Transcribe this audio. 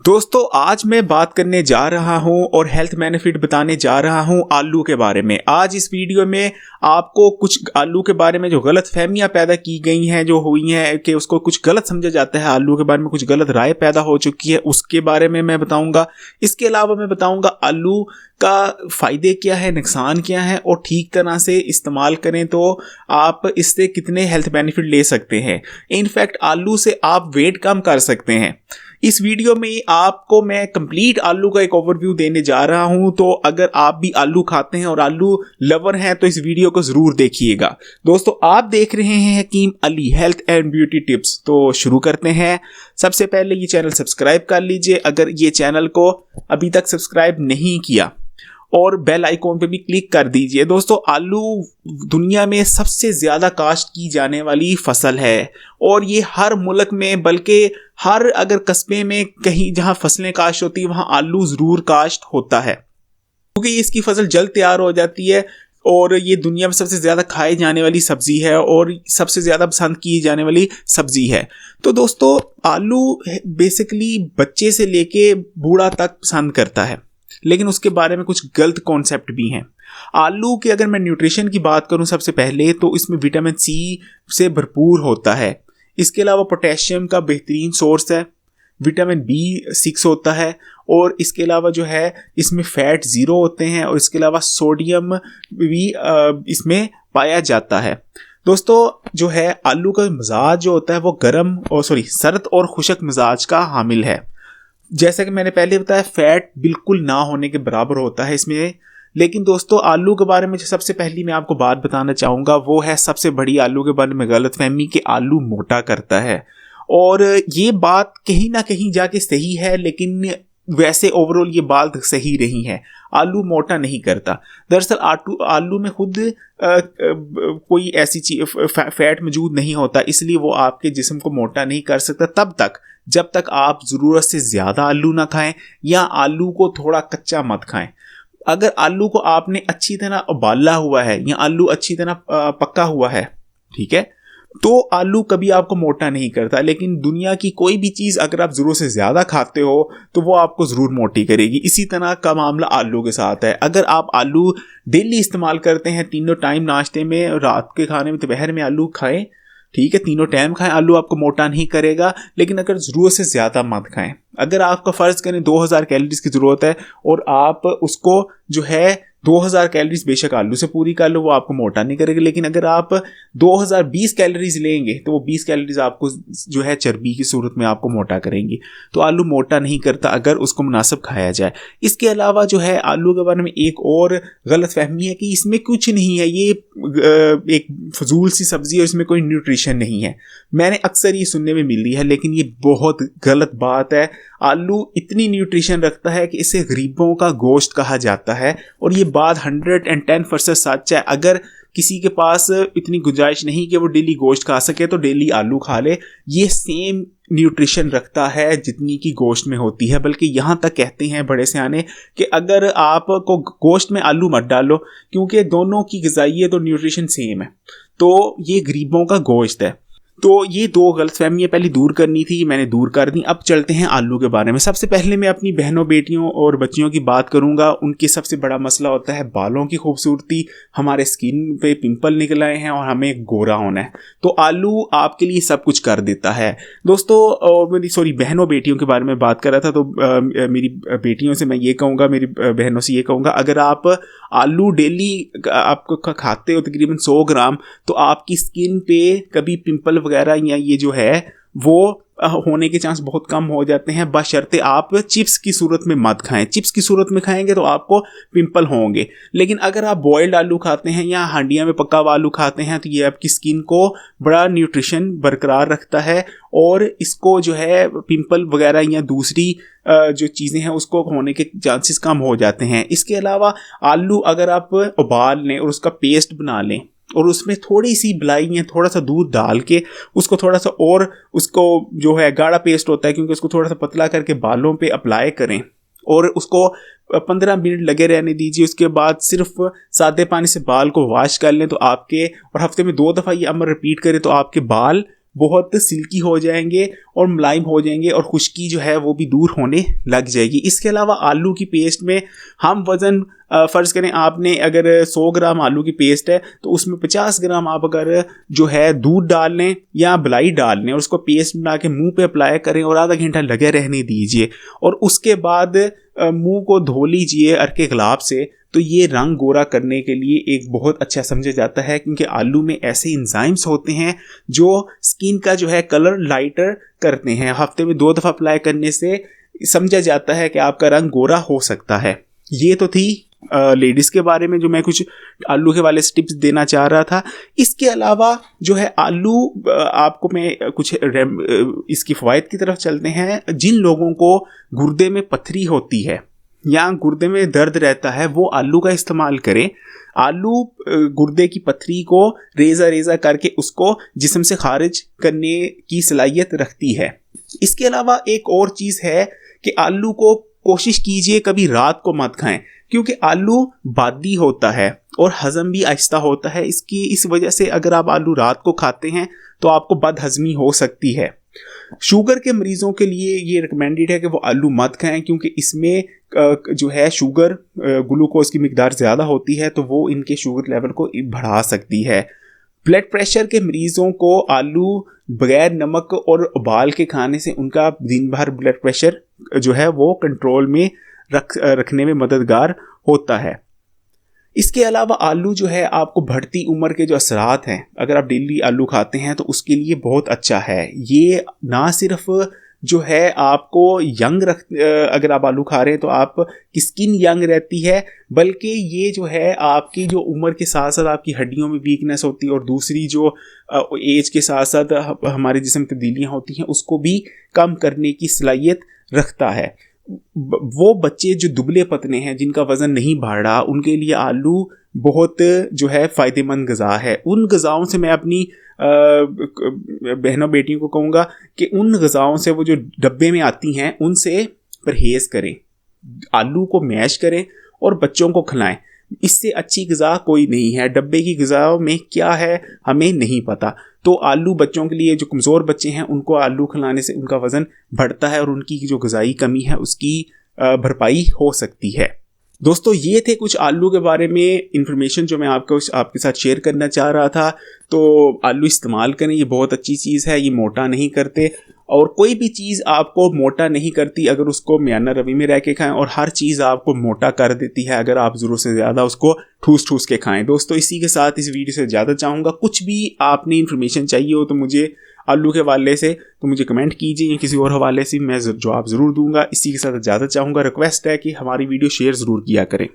दोस्तों आज मैं बात करने जा रहा हूं और हेल्थ बेनिफिट बताने जा रहा हूं आलू के बारे में। आज इस वीडियो में आपको कुछ आलू के बारे में जो गलत फहमियां पैदा की गई हैं, जो हुई हैं कि उसको कुछ गलत समझा जाता है, आलू के बारे में कुछ गलत राय पैदा हो चुकी है, उसके बारे में मैं बताऊंगा। इसके अलावा मैं बताऊंगा आलू का फ़ायदे क्या है, नुकसान क्या है और ठीक तरह से इस्तेमाल करें तो आप इससे कितने हेल्थ बेनिफिट ले सकते हैं। इनफैक्ट आलू से आप वेट कम कर सकते हैं। इस वीडियो में आपको मैं कंप्लीट आलू का एक ओवरव्यू देने जा रहा हूं, तो अगर आप भी आलू खाते हैं और आलू लवर हैं तो इस वीडियो को ज़रूर देखिएगा। दोस्तों आप देख रहे हैं Hakim Ali health and beauty tips, तो शुरू करते हैं। सबसे पहले ये चैनल सब्सक्राइब कर लीजिए अगर ये चैनल को अभी तक सब्सक्राइब नहीं किया, और बेल आइकॉन पे भी क्लिक कर दीजिए। दोस्तों आलू दुनिया में सबसे ज़्यादा काश्त की जाने वाली फसल है और ये हर मुल्क में, बल्कि हर अगर कस्बे में कहीं जहाँ फसलें काश्त होती है वहाँ आलू ज़रूर काश्त होता है, क्योंकि इसकी फसल जल्द तैयार हो जाती है और ये दुनिया में सबसे ज़्यादा खाई जाने वाली सब्ज़ी है और सबसे ज़्यादा पसंद की जाने वाली सब्ज़ी है। तो दोस्तों आलू बेसिकली बच्चे से लेके बूढ़ा तक पसंद करता है, लेकिन उसके बारे में कुछ गलत कॉन्सेप्ट भी हैं। आलू के अगर मैं न्यूट्रिशन की बात करूं सबसे पहले तो इसमें विटामिन सी से भरपूर होता है। इसके अलावा पोटेशियम का बेहतरीन सोर्स है, विटामिन B6 होता है और इसके अलावा जो है इसमें फैट ज़ीरो होते हैं और इसके अलावा सोडियम भी इसमें पाया जाता है। दोस्तों जो है आलू का मिजाज जो होता है वो सर्द और खुशक मिजाज का हामिल है। जैसा कि मैंने पहले बताया फैट बिल्कुल ना होने के बराबर होता है इसमें। लेकिन दोस्तों आलू के बारे में जो सबसे पहली मैं आपको बात बताना चाहूँगा वो है सबसे बड़ी आलू के बारे में गलतफहमी कि आलू मोटा करता है, और ये बात कहीं ना कहीं जाके सही है, लेकिन वैसे ओवरऑल ये बात सही नहीं है। आलू मोटा नहीं करता। दरअसल आलू में खुद कोई ऐसी चीज फैट मौजूद नहीं होता, इसलिए वो आपके जिस्म को मोटा नहीं कर सकता तब तक जब तक आप ज़रूरत से ज़्यादा आलू ना खाएं या आलू को थोड़ा कच्चा मत खाएं। अगर आलू को आपने अच्छी तरह उबाला हुआ है या आलू अच्छी तरह पका हुआ है, ठीक है, तो आलू कभी आपको मोटा नहीं करता। लेकिन दुनिया की कोई भी चीज़ अगर आप ज़रूरत से ज़्यादा खाते हो तो वो आपको ज़रूर मोटी करेगी। इसी तरह का मामला आलू के साथ है। अगर आप आलू डेली इस्तेमाल करते हैं, तीनों टाइम नाश्ते में, रात के खाने में, दोपहर में आलू खाएं, ठीक है, तीनों टाइम खाएं, आलू आपको मोटा नहीं करेगा। लेकिन अगर ज़रूरत से ज़्यादा मत खाएं। अगर आपका फ़र्ज़ करें 2000 कैलोरीज की ज़रूरत है और आप उसको जो है 2000 कैलोरीज बेशक आलू से पूरी कर लो, वो आपको मोटा नहीं करेगा। लेकिन अगर आप 2020 कैलोरीज लेंगे तो वो 20 कैलोरीज आपको जो है चर्बी की सूरत में आपको मोटा करेंगी। तो आलू मोटा नहीं करता अगर उसको मुनासिब खाया जाए। इसके अलावा जो है आलू के बारे में एक और गलत फहमी है कि इसमें कुछ नहीं है, ये एक फजूल सी सब्ज़ी है, इसमें कोई न्यूट्रिशन नहीं है। मैंने अक्सर ये सुनने में मिली है, लेकिन ये बहुत गलत बात है। आलू इतनी न्यूट्रिशन रखता है कि इसे गरीबों का गोश्त कहा जाता है, और ये बात 110% सच है। अगर किसी के पास इतनी गुंजाइश नहीं कि वो डेली गोश्त खा सके तो डेली आलू खा ले, ये सेम न्यूट्रिशन रखता है जितनी की गोश्त में होती है। बल्कि यहाँ तक कहते हैं बड़े सियाने कि अगर आपको गोश्त में आलू मत डालो, क्योंकि दोनों की ग़िज़ाइयत और न्यूट्रिशन सेम है, तो ये गरीबों का गोश्त है। तो ये दो गलतफहमियां पहले दूर करनी थी, मैंने दूर कर दी। अब चलते हैं आलू के बारे में। सबसे पहले मैं अपनी बहनों, बेटियों और बच्चियों की बात करूंगा। उनकी सबसे बड़ा मसला होता है बालों की खूबसूरती। हमारे स्किन पे पिंपल निकल आए हैं और हमें गोरा होना है, तो आलू आपके लिए सब कुछ कर देता है। दोस्तों बहनों बेटियों के बारे में बात कर रहा था, तो मेरी बेटियों से मैं ये कहूँगा, मेरी बहनों से ये कहूँगा, अगर आप आलू डेली आपको खाते हो तकरीबन 100 ग्राम, तो आपकी स्किन पे कभी पिंपल वगैरह या ये जो है वो होने के चांस बहुत कम हो जाते हैं, बशर्ते आप चिप्स की सूरत में मत खाएं। चिप्स की सूरत में खाएंगे तो आपको पिंपल होंगे। लेकिन अगर आप बॉइल्ड आलू खाते हैं या हांडिया में पका हुआ आलू खाते हैं तो ये आपकी स्किन को बड़ा न्यूट्रिशन बरकरार रखता है, और इसको जो है पिंपल वगैरह या दूसरी जो चीज़ें हैं उसको होने के चांसेस कम हो जाते हैं। इसके अलावा आलू अगर आप उबाल लें और उसका पेस्ट बना लें और उसमें थोड़ी सी मलाई या थोड़ा सा दूध डाल के उसको थोड़ा सा, और उसको जो है गाढ़ा पेस्ट होता है क्योंकि उसको थोड़ा सा पतला करके बालों पे अप्लाई करें और उसको 15 मिनट लगे रहने दीजिए। उसके बाद सिर्फ सादे पानी से बाल को वॉश कर लें तो आपके, और हफ्ते में 2 दफ़ा ये अमल रिपीट करें तो आपके बाल बहुत सिल्की हो जाएंगे और मुलायम हो जाएंगे और खुश्की जो है वो भी दूर होने लग जाएगी। इसके अलावा आलू की पेस्ट में हम वज़न फ़र्ज़ करें आपने अगर 100 ग्राम आलू की पेस्ट है तो उसमें 50 ग्राम आप अगर जो है दूध डाल लें या मलाई डाल लें और उसको पेस्ट बना के मुँह पे अप्लाई करें और आधा घंटा लगे रहने दीजिए और उसके बाद मुंह को धो लीजिए अर्के गुलाब से, तो ये रंग गोरा करने के लिए एक बहुत अच्छा समझा जाता है, क्योंकि आलू में ऐसे एंजाइम्स होते हैं जो स्किन का जो है कलर लाइटर करते हैं। हफ्ते में 2 दफ़ा अप्लाई करने से समझा जाता है कि आपका रंग गोरा हो सकता है। ये तो थी लेडीज़ के बारे में जो मैं कुछ आलू के वाले टिप्स देना चाह रहा था। इसके अलावा जो है आलू आपको मैं कुछ इसकी फ़वाइद की तरफ चलते हैं। जिन लोगों को गुर्दे में पथरी होती है या गुर्दे में दर्द रहता है वो आलू का इस्तेमाल करें। आलू गुर्दे की पथरी को रेज़ा करके उसको जिस्म से खारिज करने की सलाहियत रखती है। इसके अलावा एक और चीज़ है कि आलू को कोशिश कीजिए कभी रात को मत खाएं, क्योंकि आलू बादी होता है और हज़म भी आहिस्ता होता है। इस वजह से अगर आप आलू रात को खाते हैं तो आपको बदहज़मी हो सकती है। शुगर के मरीज़ों के लिए ये रिकमेंडेड है कि वो आलू मत खाएं, क्योंकि इसमें जो है शुगर ग्लूकोज की मिकदार ज़्यादा होती है, तो वो इनके शुगर लेवल को बढ़ा सकती है। ब्लड प्रेशर के मरीज़ों को आलू बगैर नमक और उबाल के खाने से उनका दिन भर ब्लड प्रेशर जो है वो कंट्रोल में रखने में मददगार होता है। इसके अलावा आलू जो है आपको बढ़ती उम्र के जो असरात हैं, अगर आप डेली आलू खाते हैं तो उसके लिए बहुत अच्छा है। ये ना सिर्फ जो है आपको यंग अगर आप आलू खा रहे हैं तो आपकी स्किन यंग रहती है, बल्कि ये जो है आपकी जो उम्र के साथ साथ आपकी हड्डियों में वीकनेस होती है और दूसरी जो एज के साथ साथ हमारे जिस्म में तब्दीलियाँ होती हैं उसको भी कम करने की सलाहियत रखता है। वो बच्चे जो दुबले पतले हैं, जिनका वज़न नहीं बढ़ रहा, उनके लिए आलू बहुत जो है फ़ायदेमंद ग़िज़ा है। उन ग़िज़ाओं से मैं अपनी बहनों बेटियों को कहूँगा कि उन ग़िज़ाओं से वो जो डब्बे में आती हैं उनसे परहेज़ करें, आलू को मैश करें और बच्चों को खिलाएं। इससे अच्छी ग़िज़ा कोई नहीं है। डब्बे की ग़िज़ाओं में क्या है हमें नहीं पता, तो आलू बच्चों के लिए, जो कमज़ोर बच्चे हैं उनको आलू खिलाने से उनका वज़न बढ़ता है और उनकी जो ग़िज़ाई कमी है उसकी भरपाई हो सकती है। दोस्तों, ये थे कुछ आलू के बारे में इंफॉर्मेशन जो मैं आपके साथ शेयर करना चाह रहा था। तो आलू इस्तेमाल करें, ये बहुत अच्छी चीज़ है, ये मोटा नहीं करते और कोई भी चीज़ आपको मोटा नहीं करती अगर उसको मियाना रवि में रह के खाएं, और हर चीज़ आपको मोटा कर देती है अगर आप ज़रूरत से ज़्यादा उसको ठूस के खाएं। दोस्तों, इसी के साथ इस वीडियो से ज़्यादा चाहूँगा, कुछ भी आपने इन्फॉर्मेशन चाहिए हो तो मुझे आलू के हवाले से तो मुझे कमेंट कीजिए, या किसी और हवाले से मैं जवाब ज़रूर दूंगा। इसी के साथ ज़्यादा चाहूँगा, रिक्वेस्ट है कि हमारी वीडियो शेयर ज़रूर किया करें।